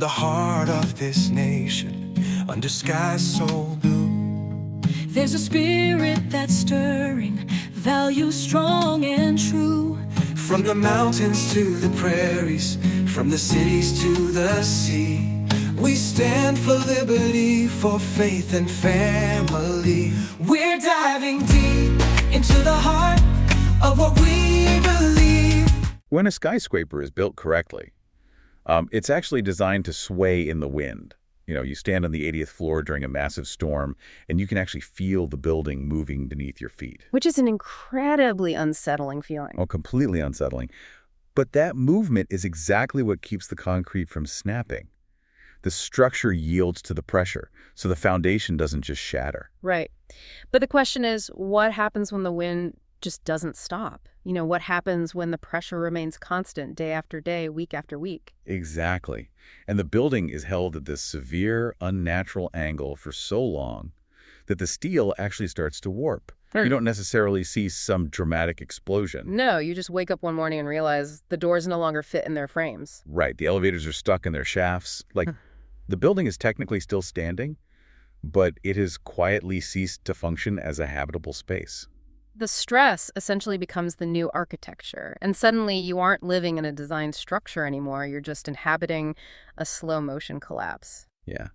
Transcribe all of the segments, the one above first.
the heart of this nation, under skies so blue, there's a spirit that's stirring, values strong and true. from the mountains to the prairies, from the cities to the sea, we stand for liberty, for faith and family. We're diving deep into the heart of what we believe. When a skyscraper is built correctly, it's actually designed to sway in the wind. You stand on the 80th floor during a massive storm, and you can actually feel the building moving beneath your feet. Which is an incredibly unsettling feeling. Oh, completely unsettling. But that movement is exactly what keeps the concrete from snapping. The structure yields to the pressure, so the foundation doesn't just shatter. Right. But the question is, what happens when the wind just doesn't stop? What happens when the pressure remains constant day after day, week after week? Exactly. And the building is held at this severe, unnatural angle for so long that the steel actually starts to warp. You don't necessarily see some dramatic explosion. No, you just wake up one morning and realize the doors no longer fit in their frames. Right. The elevators are stuck in their shafts. The building is technically still standing, but it has quietly ceased to function as a habitable space. The stress essentially becomes the new architecture, and suddenly you aren't living in a designed structure anymore. You're just inhabiting a slow-motion collapse. Yeah.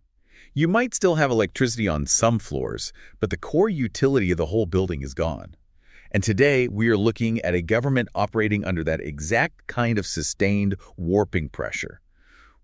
You might still have electricity on some floors, but the core utility of the whole building is gone. And today, we are looking at a government operating under that exact kind of sustained warping pressure.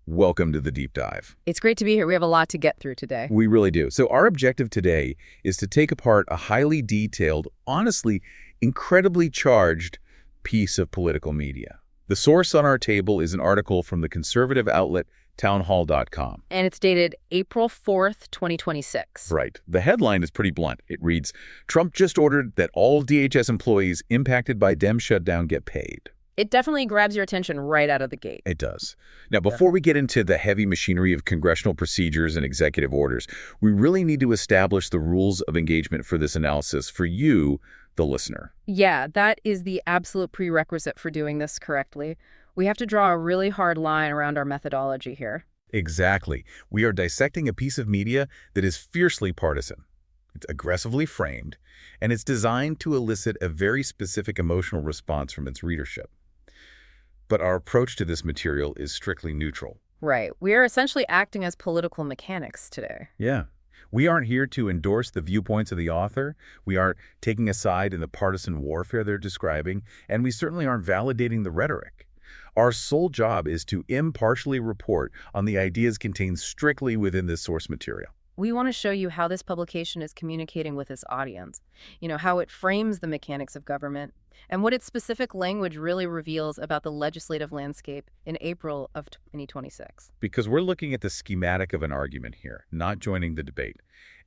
Welcome to the Deep Dive. It's great to be here. We have a lot to get through today. We really do. So our objective today is to take apart a highly detailed, honestly, incredibly charged piece of political media. The source on our table is an article from the conservative outlet townhall.com. And it's dated April 4th, 2026. Right. The headline is pretty blunt. It reads, "Trump just ordered that all DHS employees impacted by Dem shutdown get paid." It definitely grabs your attention right out of the gate. It does. Now, before we get into the heavy machinery of congressional procedures and executive orders, we really need to establish the rules of engagement for this analysis for you, the listener. Yeah, that is the absolute prerequisite for doing this correctly. We have to draw a really hard line around our methodology here. Exactly. We are dissecting a piece of media that is fiercely partisan. It's aggressively framed, and it's designed to elicit a very specific emotional response from its readership. But our approach to this material is strictly neutral. Right. We are essentially acting as political mechanics today. Yeah. We aren't here to endorse the viewpoints of the author. We aren't taking a side in the partisan warfare they're describing, and we certainly aren't validating the rhetoric. Our sole job is to impartially report on the ideas contained strictly within this source material. We want to show you how this publication is communicating with its audience, how it frames the mechanics of government, and what its specific language really reveals about the legislative landscape in April of 2026. Because we're looking at the schematic of an argument here, not joining the debate.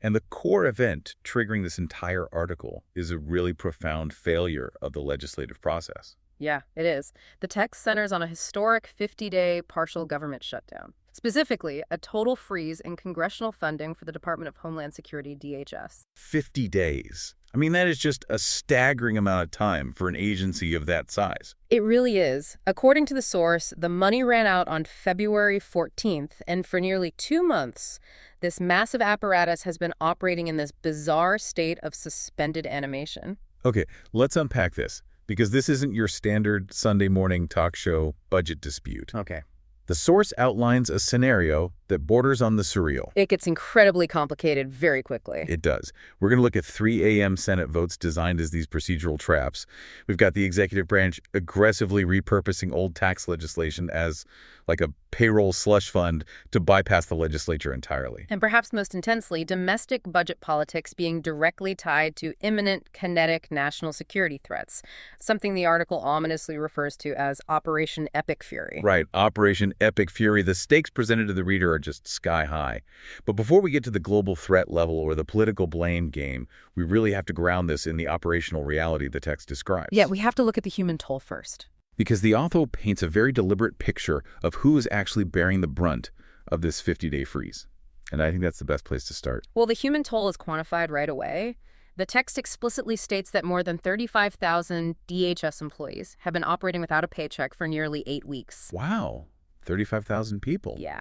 And the core event triggering this entire article is a really profound failure of the legislative process. Yeah, it is. The text centers on a historic 50-day partial government shutdown. Specifically, a total freeze in congressional funding for the Department of Homeland Security, DHS. 50 days. I mean, that is just a staggering amount of time for an agency of that size. It really is. According to the source, the money ran out on February 14th, and for nearly 2 months, this massive apparatus has been operating in this bizarre state of suspended animation. Okay, let's unpack this, because this isn't your standard Sunday morning talk show budget dispute. Okay. The source outlines a scenario that borders on the surreal. It gets incredibly complicated very quickly. It does. We're going to look at 3 a.m. Senate votes designed as these procedural traps. We've got the executive branch aggressively repurposing old tax legislation as like a payroll slush fund to bypass the legislature entirely. And perhaps most intensely, domestic budget politics being directly tied to imminent kinetic national security threats, something the article ominously refers to as Operation Epic Fury. Right, Operation Epic Fury. The stakes presented to the reader are just sky high. But before we get to the global threat level or the political blame game, we really have to ground this in the operational reality the text describes. Yeah, we have to look at the human toll first. Because the author paints a very deliberate picture of who is actually bearing the brunt of this 50-day freeze. And I think that's the best place to start. Well, the human toll is quantified right away. The text explicitly states that more than 35,000 DHS employees have been operating without a paycheck for nearly 8 weeks. Wow. 35,000 people. Yeah.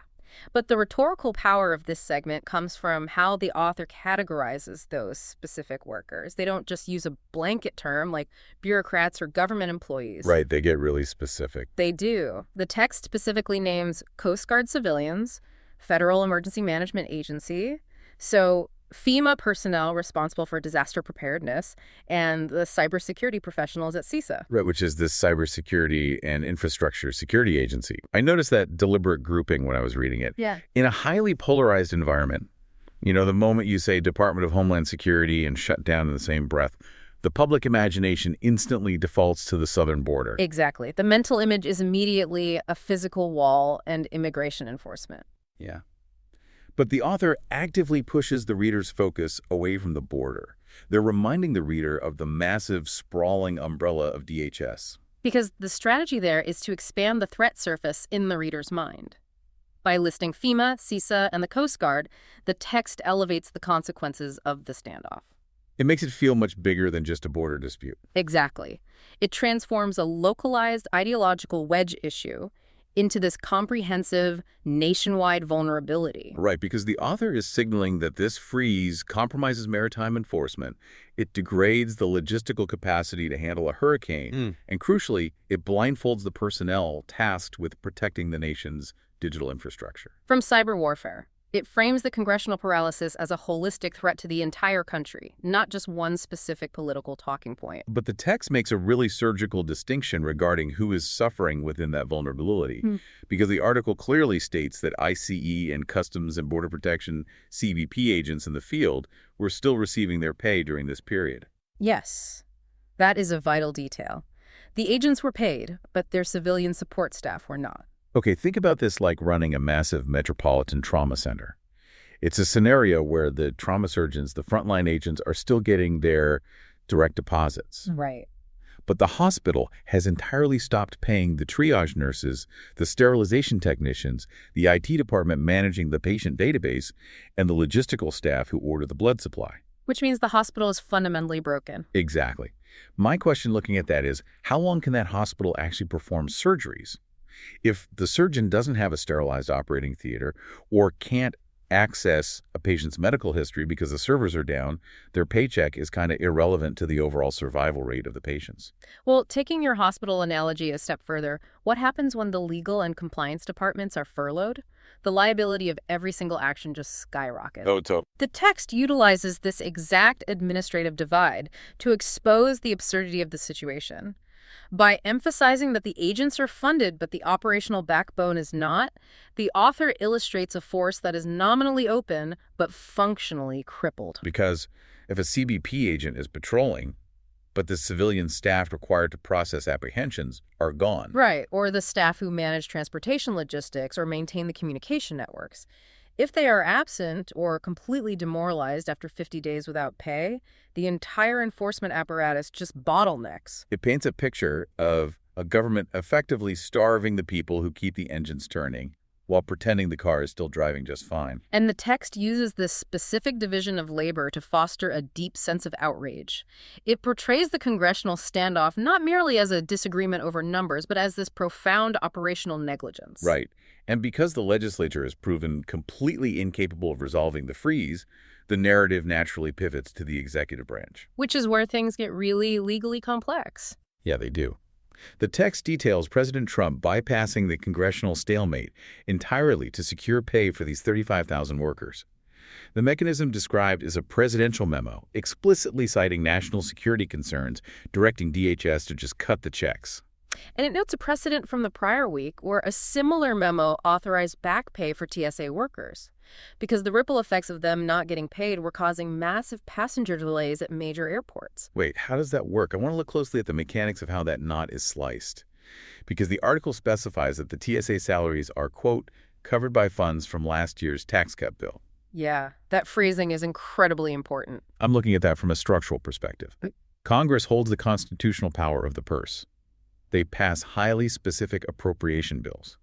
But the rhetorical power of this segment comes from how the author categorizes those specific workers. They don't just use a blanket term like bureaucrats or government employees. Right, they get really specific. They do. The text specifically names Coast Guard civilians, Federal Emergency Management Agency, so FEMA personnel responsible for disaster preparedness, and the cybersecurity professionals at CISA. Right, which is this Cybersecurity and Infrastructure Security Agency. I noticed that deliberate grouping when I was reading it. Yeah. In a highly polarized environment, the moment you say Department of Homeland Security and shutdown in the same breath, the public imagination instantly defaults to the southern border. Exactly. The mental image is immediately a physical wall and immigration enforcement. Yeah. But the author actively pushes the reader's focus away from the border. They're reminding the reader of the massive, sprawling umbrella of DHS. Because the strategy there is to expand the threat surface in the reader's mind. By listing FEMA, CISA, and the Coast Guard, the text elevates the consequences of the standoff. It makes it feel much bigger than just a border dispute. Exactly. It transforms a localized ideological wedge issue into this comprehensive, nationwide vulnerability. Right, because the author is signaling that this freeze compromises maritime enforcement, it degrades the logistical capacity to handle a hurricane, and crucially, it blindfolds the personnel tasked with protecting the nation's digital infrastructure. From cyber warfare, it frames the congressional paralysis as a holistic threat to the entire country, not just one specific political talking point. But the text makes a really surgical distinction regarding who is suffering within that vulnerability, because the article clearly states that ICE and Customs and Border Protection CBP agents in the field were still receiving their pay during this period. Yes, that is a vital detail. The agents were paid, but their civilian support staff were not. Okay, think about this like running a massive metropolitan trauma center. It's a scenario where the trauma surgeons, the frontline agents, are still getting their direct deposits. Right. But the hospital has entirely stopped paying the triage nurses, the sterilization technicians, the IT department managing the patient database, and the logistical staff who order the blood supply. Which means the hospital is fundamentally broken. Exactly. My question looking at that is, how long can that hospital actually perform surgeries? If the surgeon doesn't have a sterilized operating theater or can't access a patient's medical history because the servers are down, their paycheck is kind of irrelevant to the overall survival rate of the patients. Well, taking your hospital analogy a step further, what happens when the legal and compliance departments are furloughed? The liability of every single action just skyrockets. The text utilizes this exact administrative divide to expose the absurdity of the situation. By emphasizing that the agents are funded but the operational backbone is not, the author illustrates a force that is nominally open but functionally crippled. Because if a CBP agent is patrolling, but the civilian staff required to process apprehensions are gone. Right, or the staff who manage transportation logistics or maintain the communication networks. If they are absent or completely demoralized after 50 days without pay, the entire enforcement apparatus just bottlenecks. It paints a picture of a government effectively starving the people who keep the engines turning while pretending the car is still driving just fine. And the text uses this specific division of labor to foster a deep sense of outrage. It portrays the congressional standoff not merely as a disagreement over numbers, but as this profound operational negligence. Right. And because the legislature has proven completely incapable of resolving the freeze, the narrative naturally pivots to the executive branch. Which is where things get really legally complex. Yeah, they do. The text details President Trump bypassing the congressional stalemate entirely to secure pay for these 35,000 workers. The mechanism described is a presidential memo, explicitly citing national security concerns, directing DHS to just cut the checks. And it notes a precedent from the prior week where a similar memo authorized back pay for TSA workers, because the ripple effects of them not getting paid were causing massive passenger delays at major airports. Wait, how does that work? I want to look closely at the mechanics of how that knot is sliced. Because the article specifies that the TSA salaries are, quote, covered by funds from last year's tax cut bill. Yeah, that phrasing is incredibly important. I'm looking at that from a structural perspective. Congress holds the constitutional power of the purse. They pass highly specific appropriation bills.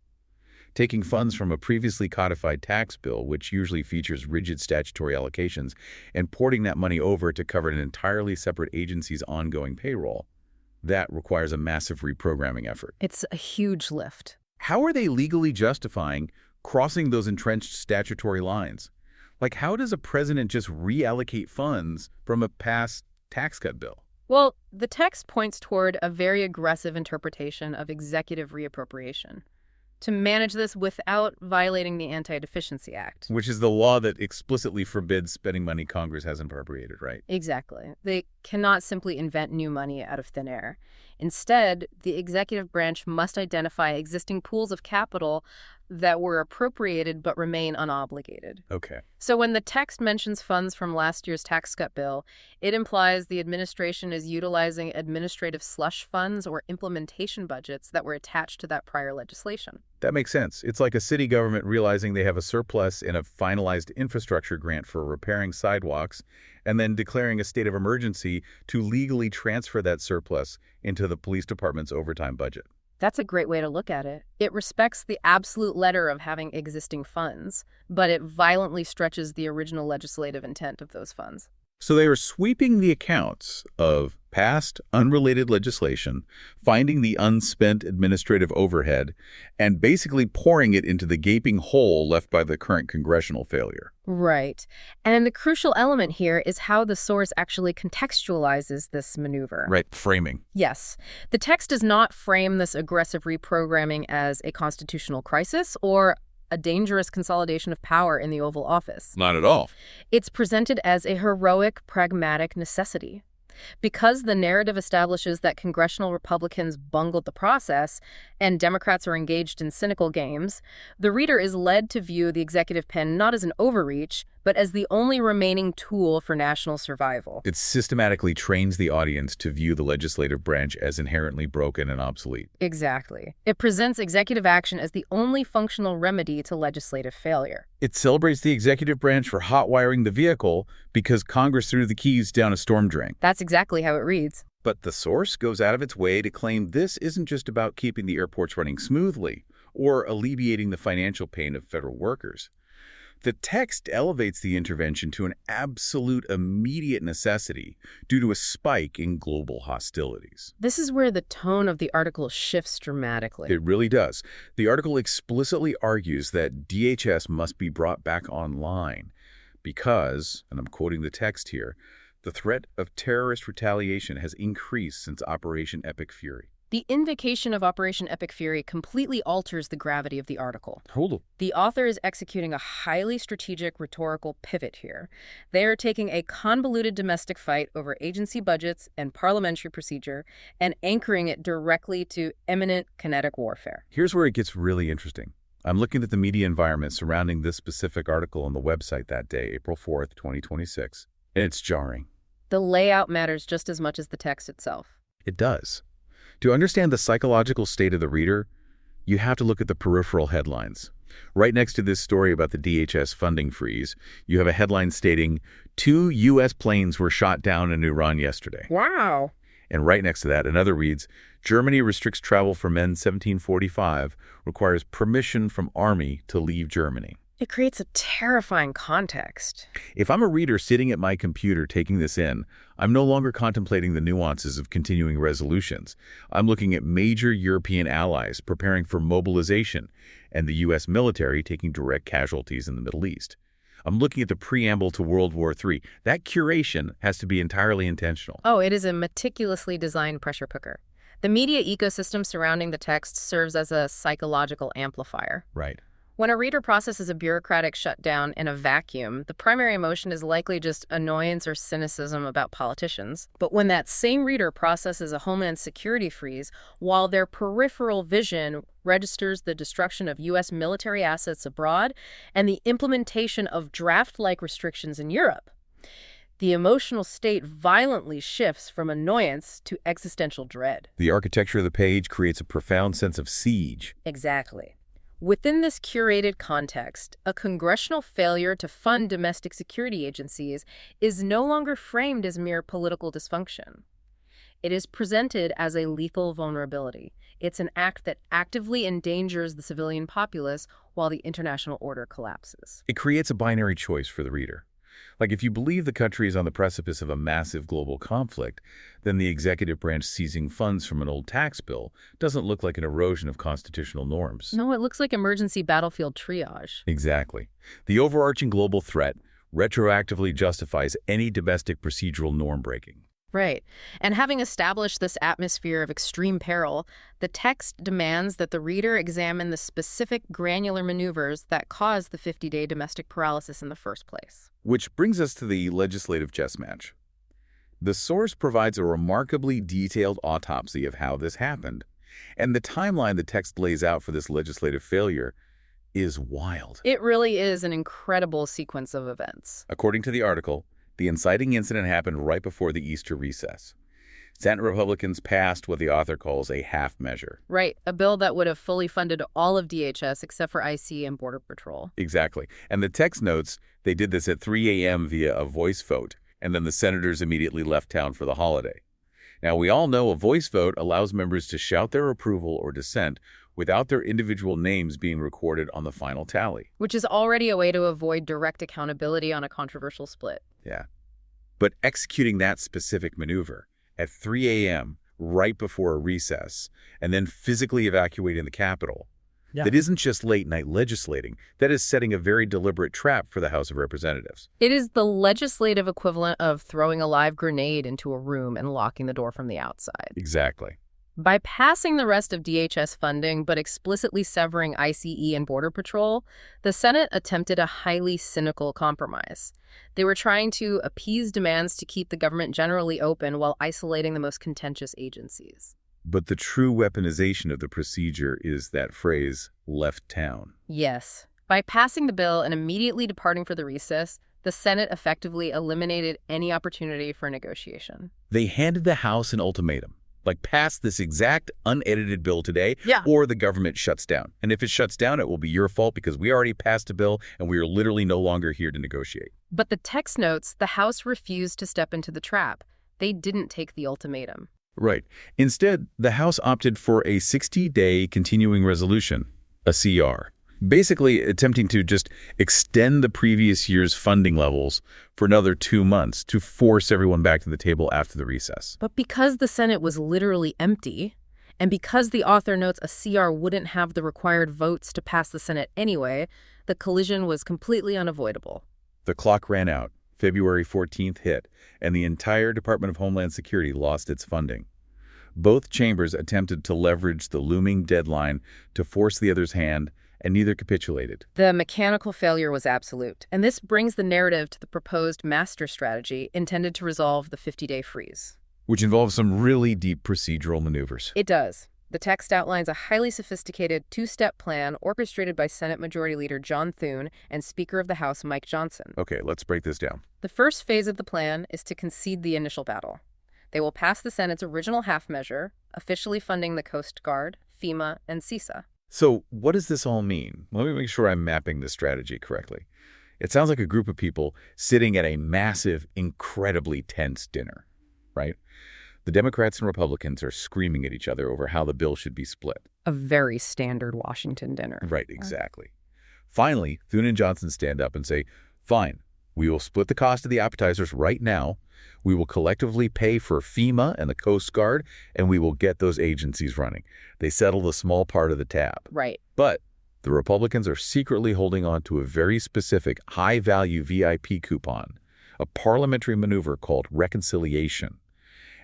Taking funds from a previously codified tax bill, which usually features rigid statutory allocations, and porting that money over to cover an entirely separate agency's ongoing payroll, that requires a massive reprogramming effort. It's a huge lift. How are they legally justifying crossing those entrenched statutory lines. Like, how does a president just reallocate funds from a past tax cut bill? Well, the text points toward a very aggressive interpretation of executive reappropriation to manage this without violating the Anti-Deficiency Act. Which is the law that explicitly forbids spending money Congress hasn't appropriated, right? Exactly. They cannot simply invent new money out of thin air. Instead, the executive branch must identify existing pools of capital that were appropriated but remain unobligated. Okay. So when the text mentions funds from last year's tax cut bill, it implies the administration is utilizing administrative slush funds or implementation budgets that were attached to that prior legislation. That makes sense. It's like a city government realizing they have a surplus in a finalized infrastructure grant for repairing sidewalks and then declaring a state of emergency to legally transfer that surplus into the police department's overtime budget. That's a great way to look at it. It respects the absolute letter of having existing funds, but it violently stretches the original legislative intent of those funds. So they are sweeping the accounts of past unrelated legislation, finding the unspent administrative overhead, and basically pouring it into the gaping hole left by the current congressional failure. Right. And the crucial element here is how the source actually contextualizes this maneuver. Right, framing. Yes. The text does not frame this aggressive reprogramming as a constitutional crisis or a dangerous consolidation of power in the Oval Office. Not at all. It's presented as a heroic, pragmatic necessity. Because the narrative establishes that congressional Republicans bungled the process and Democrats are engaged in cynical games, the reader is led to view the executive pen not as an overreach, but as the only remaining tool for national survival. It systematically trains the audience to view the legislative branch as inherently broken and obsolete. Exactly. It presents executive action as the only functional remedy to legislative failure. It celebrates the executive branch for hot-wiring the vehicle because Congress threw the keys down a storm drain. That's exactly how it reads. But the source goes out of its way to claim this isn't just about keeping the airports running smoothly or alleviating the financial pain of federal workers. The text elevates the intervention to an absolute immediate necessity due to a spike in global hostilities. This is where the tone of the article shifts dramatically. It really does. The article explicitly argues that DHS must be brought back online because, and I'm quoting the text here, the threat of terrorist retaliation has increased since Operation Epic Fury. The invocation of Operation Epic Fury completely alters the gravity of the article. Hold up. The author is executing a highly strategic rhetorical pivot here. They are taking a convoluted domestic fight over agency budgets and parliamentary procedure and anchoring it directly to imminent kinetic warfare. Here's where it gets really interesting. I'm looking at the media environment surrounding this specific article on the website that day, April 4th, 2026, and it's jarring. The layout matters just as much as the text itself. It does. To understand the psychological state of the reader, you have to look at the peripheral headlines. Right next to this story about the DHS funding freeze, you have a headline stating, 2 U.S. planes were shot down in Iran yesterday. Wow. And right next to that, another reads, Germany restricts travel for men 1745, requires permission from Army to leave Germany. It creates a terrifying context. If I'm a reader sitting at my computer taking this in, I'm no longer contemplating the nuances of continuing resolutions. I'm looking at major European allies preparing for mobilization and the U.S. military taking direct casualties in the Middle East. I'm looking at the preamble to World War III. That curation has to be entirely intentional. Oh, it is a meticulously designed pressure cooker. The media ecosystem surrounding the text serves as a psychological amplifier. Right. When a reader processes a bureaucratic shutdown in a vacuum, the primary emotion is likely just annoyance or cynicism about politicians. But when that same reader processes a Homeland Security freeze, while their peripheral vision registers the destruction of U.S. military assets abroad and the implementation of draft-like restrictions in Europe, the emotional state violently shifts from annoyance to existential dread. The architecture of the page creates a profound sense of siege. Exactly. Within this curated context, a congressional failure to fund domestic security agencies is no longer framed as mere political dysfunction. It is presented as a lethal vulnerability. It's an act that actively endangers the civilian populace while the international order collapses. It creates a binary choice for the reader. Like, if you believe the country is on the precipice of a massive global conflict, then the executive branch seizing funds from an old tax bill doesn't look like an erosion of constitutional norms. No, it looks like emergency battlefield triage. Exactly. The overarching global threat retroactively justifies any domestic procedural norm breaking. Right. And having established this atmosphere of extreme peril, the text demands that the reader examine the specific granular maneuvers that caused the 50-day domestic paralysis in the first place. Which brings us to the legislative chess match. The source provides a remarkably detailed autopsy of how this happened, and the timeline the text lays out for this legislative failure is wild. It really is an incredible sequence of events. According to the article, the inciting incident happened right before the Easter recess. Senate Republicans passed what the author calls a half measure. Right, a bill that would have fully funded all of DHS except for IC and Border Patrol. Exactly. And the text notes they did this at 3 a.m. via a voice vote, and then the senators immediately left town for the holiday. Now, we all know a voice vote allows members to shout their approval or dissent without their individual names being recorded on the final tally. Which is already a way to avoid direct accountability on a controversial split. Yeah. But executing that specific maneuver at 3 a.m. right before a recess and then physically evacuating the Capitol, that isn't just late-night legislating. That is setting a very deliberate trap for the House of Representatives. It is the legislative equivalent of throwing a live grenade into a room and locking the door from the outside. Exactly. By passing the rest of DHS funding but explicitly severing ICE and Border Patrol, the Senate attempted a highly cynical compromise. They were trying to appease demands to keep the government generally open while isolating the most contentious agencies. But the true weaponization of the procedure is that phrase, left town. Yes. By passing the bill and immediately departing for the recess, the Senate effectively eliminated any opportunity for negotiation. They handed the House an ultimatum. Like, pass this exact unedited bill today, or the government shuts down. And if it shuts down, it will be your fault because we already passed a bill and we are literally no longer here to negotiate. But the text notes the House refused to step into the trap. They didn't take the ultimatum. Right. Instead, the House opted for a 60-day continuing resolution, a CR. Basically attempting to just extend the previous year's funding levels for another 2 months to force everyone back to the table after the recess. But because the Senate was literally empty, and because the author notes a CR wouldn't have the required votes to pass the Senate anyway, the collision was completely unavoidable. The clock ran out, February 14th hit, and the entire Department of Homeland Security lost its funding. Both chambers attempted to leverage the looming deadline to force the other's hand, and neither capitulated. The mechanical failure was absolute, and this brings the narrative to the proposed master strategy intended to resolve the 50-day freeze. Which involves some really deep procedural maneuvers. It does. The text outlines a highly sophisticated two-step plan orchestrated by Senate Majority Leader John Thune and Speaker of the House Mike Johnson. Okay, let's break this down. The first phase of the plan is to concede the initial battle. They will pass the Senate's original half measure, officially funding the Coast Guard, FEMA, and CISA. So what does this all mean? Let me make sure I'm mapping this strategy correctly. It sounds like a group of people sitting at a massive, incredibly tense dinner, right? The Democrats and Republicans are screaming at each other over how the bill should be split. A very standard Washington dinner. Right, exactly. Finally, Thune and Johnson stand up and say, fine, we will split the cost of the appetizers right now. We will collectively pay for FEMA and the Coast Guard, and we will get those agencies running. They settle the small part of the tab. Right. But the Republicans are secretly holding on to a very specific high-value VIP coupon, a parliamentary maneuver called reconciliation.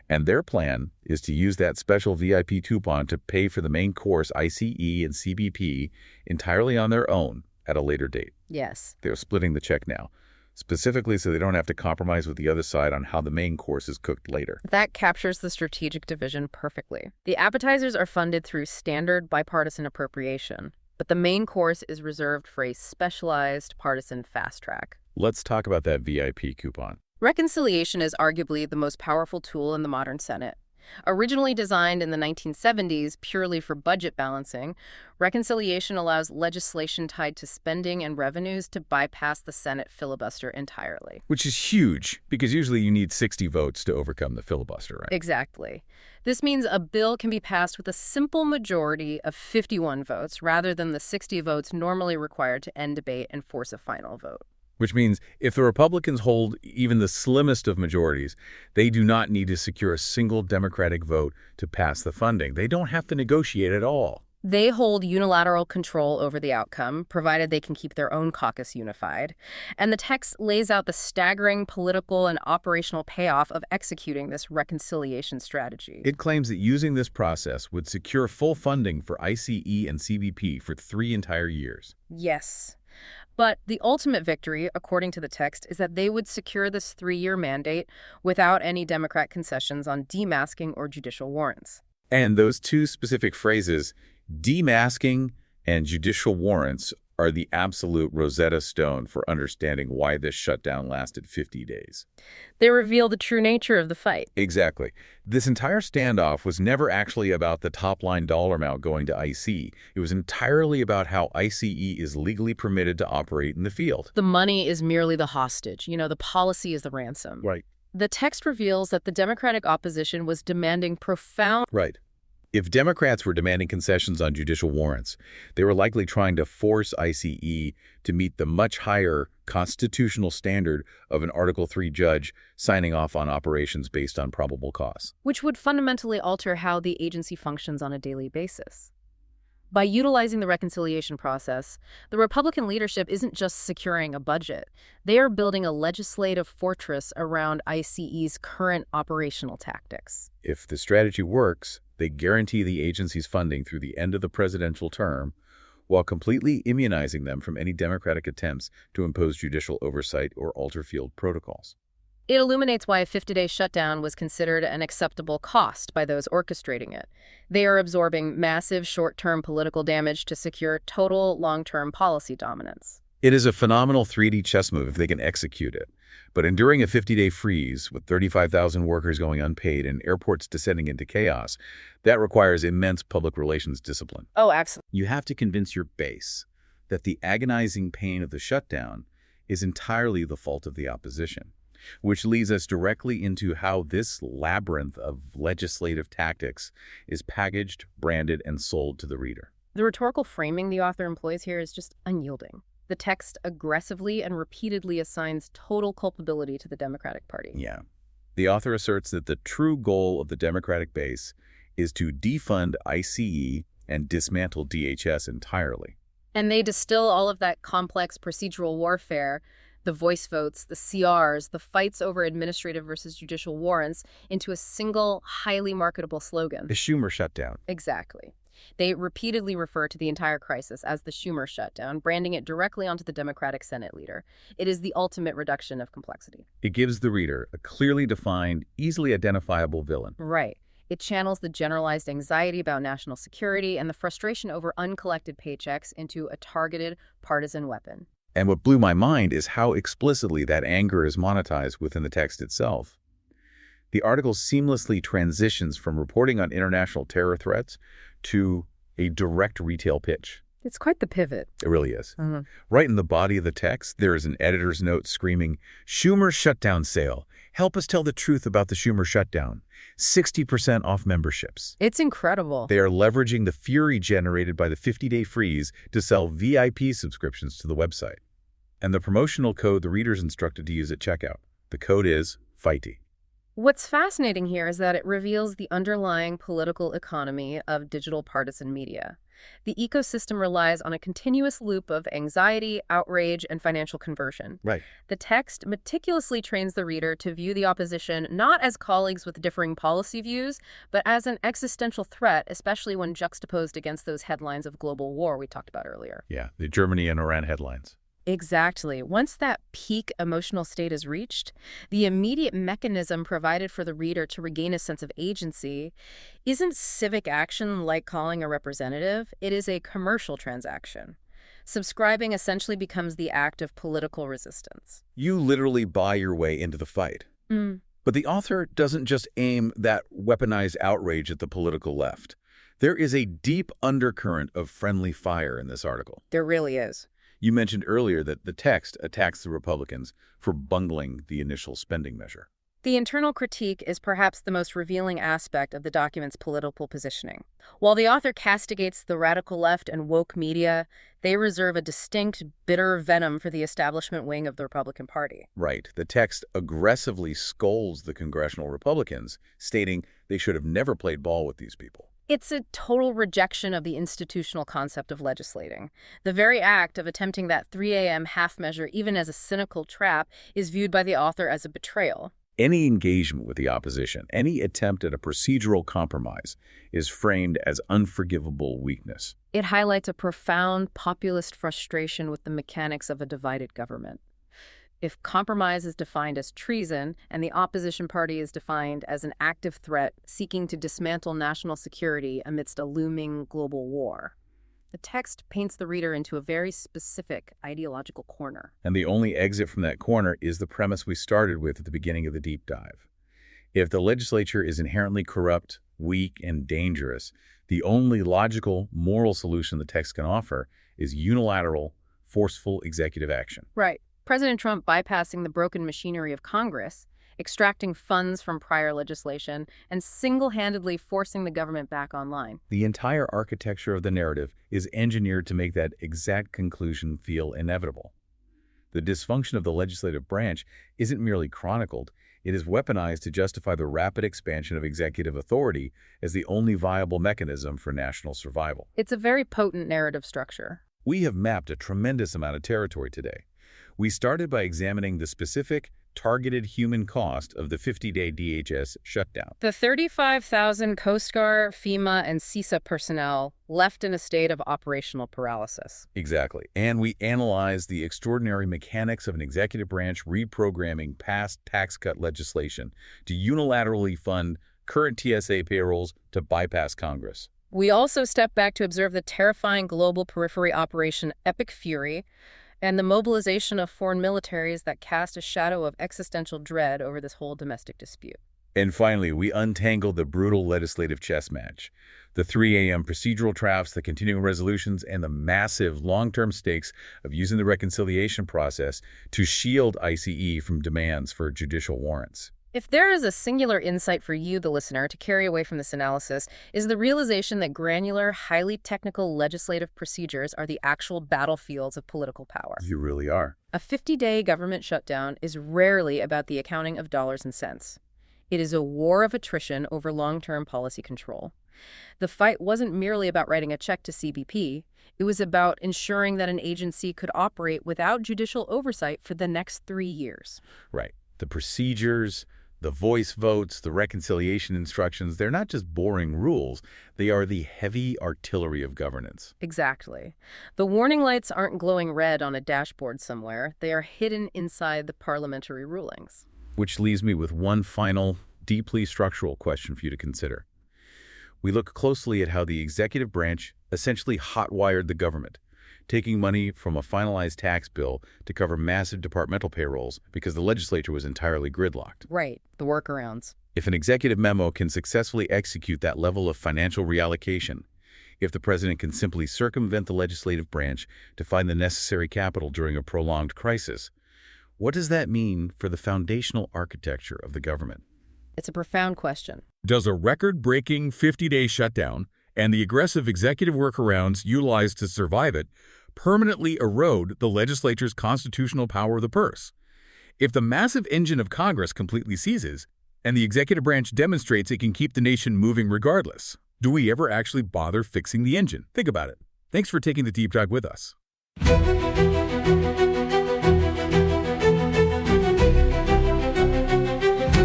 And their plan is to use that special VIP coupon to pay for the main course ICE and CBP entirely on their own at a later date. Yes. They're splitting the check now, specifically so they don't have to compromise with the other side on how the main course is cooked later. That captures the strategic division perfectly. The appetizers are funded through standard bipartisan appropriation, but the main course is reserved for a specialized partisan fast track. Let's talk about that VIP coupon. Reconciliation is arguably the most powerful tool in the modern Senate. Originally designed in the 1970s purely for budget balancing, reconciliation allows legislation tied to spending and revenues to bypass the Senate filibuster entirely. Which is huge, because usually you need 60 votes to overcome the filibuster, right? Exactly. This means a bill can be passed with a simple majority of 51 votes rather than the 60 votes normally required to end debate and force a final vote. Which means if the Republicans hold even the slimmest of majorities, they do not need to secure a single Democratic vote to pass the funding. They don't have to negotiate at all. They hold unilateral control over the outcome, provided they can keep their own caucus unified. And the text lays out the staggering political and operational payoff of executing this reconciliation strategy. It claims that using this process would secure full funding for ICE and CBP for 3 entire years. Yes. But the ultimate victory, according to the text, is that they would secure this 3-year mandate without any Democrat concessions on demasking or judicial warrants. And those two specific phrases, demasking and judicial warrants, are the absolute Rosetta Stone for understanding why this shutdown lasted 50 days. They reveal the true nature of the fight. Exactly. This entire standoff was never actually about the top-line dollar amount going to ICE. It was entirely about how ICE is legally permitted to operate in the field. The money is merely the hostage. The policy is the ransom. Right. The text reveals that the Democratic opposition was demanding profound... Right. If Democrats were demanding concessions on judicial warrants, they were likely trying to force ICE to meet the much higher constitutional standard of an Article III judge signing off on operations based on probable cause. which would fundamentally alter how the agency functions on a daily basis. By utilizing the reconciliation process, the Republican leadership isn't just securing a budget. They are building a legislative fortress around ICE's current operational tactics. If the strategy works, they guarantee the agency's funding through the end of the presidential term, while completely immunizing them from any Democratic attempts to impose judicial oversight or alter field protocols. It illuminates why a 50-day shutdown was considered an acceptable cost by those orchestrating it. They are absorbing massive short-term political damage to secure total long-term policy dominance. It is a phenomenal 3D chess move if they can execute it. But enduring a 50-day freeze with 35,000 workers going unpaid and airports descending into chaos, that requires immense public relations discipline. Oh, absolutely. You have to convince your base that the agonizing pain of the shutdown is entirely the fault of the opposition, which leads us directly into how this labyrinth of legislative tactics is packaged, branded, and sold to the reader. The rhetorical framing the author employs here is just unyielding. The text aggressively and repeatedly assigns total culpability to the Democratic Party. Yeah. The author asserts that the true goal of the Democratic base is to defund ICE and dismantle DHS entirely. And they distill all of that complex procedural warfare, the voice votes, the CRs, the fights over administrative versus judicial warrants, into a single, highly marketable slogan. The Schumer shutdown. Exactly. They repeatedly refer to the entire crisis as the Schumer shutdown, branding it directly onto the Democratic Senate leader. It is the ultimate reduction of complexity. It gives the reader a clearly defined, easily identifiable villain. Right. It channels the generalized anxiety about national security and the frustration over uncollected paychecks into a targeted partisan weapon. And what blew my mind is how explicitly that anger is monetized within the text itself. The article seamlessly transitions from reporting on international terror threats to a direct retail pitch. It's quite the pivot. It really is. Right in the body of the text, there is an editor's note screaming, "Schumer shutdown sale. Help us tell the truth about the Schumer shutdown. 60% off memberships." It's incredible. They are leveraging the fury generated by the 50-day freeze to sell VIP subscriptions to the website. And the promotional code the reader's instructed to use at checkout. The code is FIGHTY. What's fascinating here is that it reveals the underlying political economy of digital partisan media. The ecosystem relies on a continuous loop of anxiety, outrage, and financial conversion. Right. The text meticulously trains the reader to view the opposition not as colleagues with differing policy views, but as an existential threat, especially when juxtaposed against those headlines of global war we talked about earlier. Yeah, the Germany and Iran headlines. Exactly. Once that peak emotional state is reached, the immediate mechanism provided for the reader to regain a sense of agency isn't civic action like calling a representative. It is a commercial transaction. Subscribing essentially becomes the act of political resistance. You literally buy your way into the fight. But the author doesn't just aim that weaponized outrage at the political left. There is a deep undercurrent of friendly fire in this article. There really is. You mentioned earlier that the text attacks the Republicans for bungling the initial spending measure. The internal critique is perhaps the most revealing aspect of the document's political positioning. While the author castigates the radical left and woke media, they reserve a distinct, bitter venom for the establishment wing of the Republican Party. Right. The text aggressively scolds the congressional Republicans, stating they should have never played ball with these people. It's a total rejection of the institutional concept of legislating. The very act of attempting that 3 a.m. half measure, even as a cynical trap, is viewed by the author as a betrayal. Any engagement with the opposition, any attempt at a procedural compromise, is framed as unforgivable weakness. It highlights a profound populist frustration with the mechanics of a divided government. If compromise is defined as treason and the opposition party is defined as an active threat seeking to dismantle national security amidst a looming global war, the text paints the reader into a very specific ideological corner. And the only exit from that corner is the premise we started with at the beginning of the deep dive. If the legislature is inherently corrupt, weak, and dangerous, the only logical, moral solution the text can offer is unilateral, forceful executive action. Right. President Trump bypassing the broken machinery of Congress, extracting funds from prior legislation, and single-handedly forcing the government back online. The entire architecture of the narrative is engineered to make that exact conclusion feel inevitable. The dysfunction of the legislative branch isn't merely chronicled, it is weaponized to justify the rapid expansion of executive authority as the only viable mechanism for national survival. It's a very potent narrative structure. We have mapped a tremendous amount of territory today. We started by examining the specific, targeted human cost of the 50-day DHS shutdown. The 35,000 Coast Guard, FEMA, and CISA personnel left in a state of operational paralysis. Exactly. And we analyzed the extraordinary mechanics of an executive branch reprogramming past tax cut legislation to unilaterally fund current TSA payrolls to bypass Congress. We also stepped back to observe the terrifying global periphery operation Epic Fury, and the mobilization of foreign militaries that cast a shadow of existential dread over this whole domestic dispute. And finally, we untangled the brutal legislative chess match, the 3 a.m. procedural traps, the continuing resolutions, and the massive long-term stakes of using the reconciliation process to shield ICE from demands for judicial warrants. If there is a singular insight for you, the listener, to carry away from this analysis, is the realization that granular, highly technical legislative procedures are the actual battlefields of political power. You really are. A 50-day government shutdown is rarely about the accounting of dollars and cents. It is a war of attrition over long-term policy control. The fight wasn't merely about writing a check to CBP. It was about ensuring that an agency could operate without judicial oversight for the next 3 years. Right. The procedures, the voice votes, the reconciliation instructions, they're not just boring rules. They are the heavy artillery of governance. Exactly. The warning lights aren't glowing red on a dashboard somewhere. They are hidden inside the parliamentary rulings. Which leaves me with one final, deeply structural question for you to consider. We look closely at how the executive branch essentially hot-wired the government, taking money from a finalized tax bill to cover massive departmental payrolls because the legislature was entirely gridlocked. Right, the workarounds. If an executive memo can successfully execute that level of financial reallocation, if the president can simply circumvent the legislative branch to find the necessary capital during a prolonged crisis, what does that mean for the foundational architecture of the government? It's a profound question. Does a record-breaking 50-day shutdown and the aggressive executive workarounds utilized to survive it permanently erode the legislature's constitutional power of the purse? If the massive engine of Congress completely seizes, and the executive branch demonstrates it can keep the nation moving regardless, do we ever actually bother fixing the engine? Think about it. Thanks for taking the deep dive with us.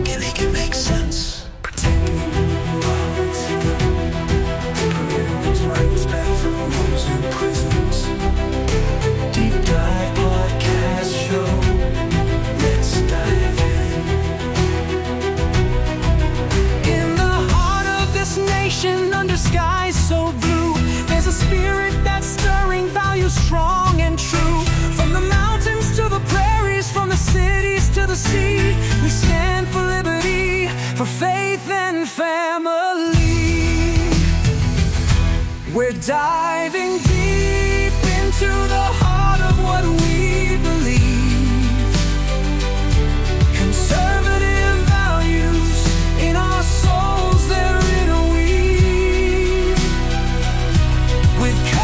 Make it make sense. Protecting human rights. Protecting rights back from rules and prisons. Deep dive podcast show. Let's dive in. In the heart of this nation, under skies so blue, there's a spirit that's stirring, values strong and true. From the mountains to the prairies, from the cities to the sea, we stand for liberty, for faith and family. We're diving deep into the heart of what we believe. Conservative values with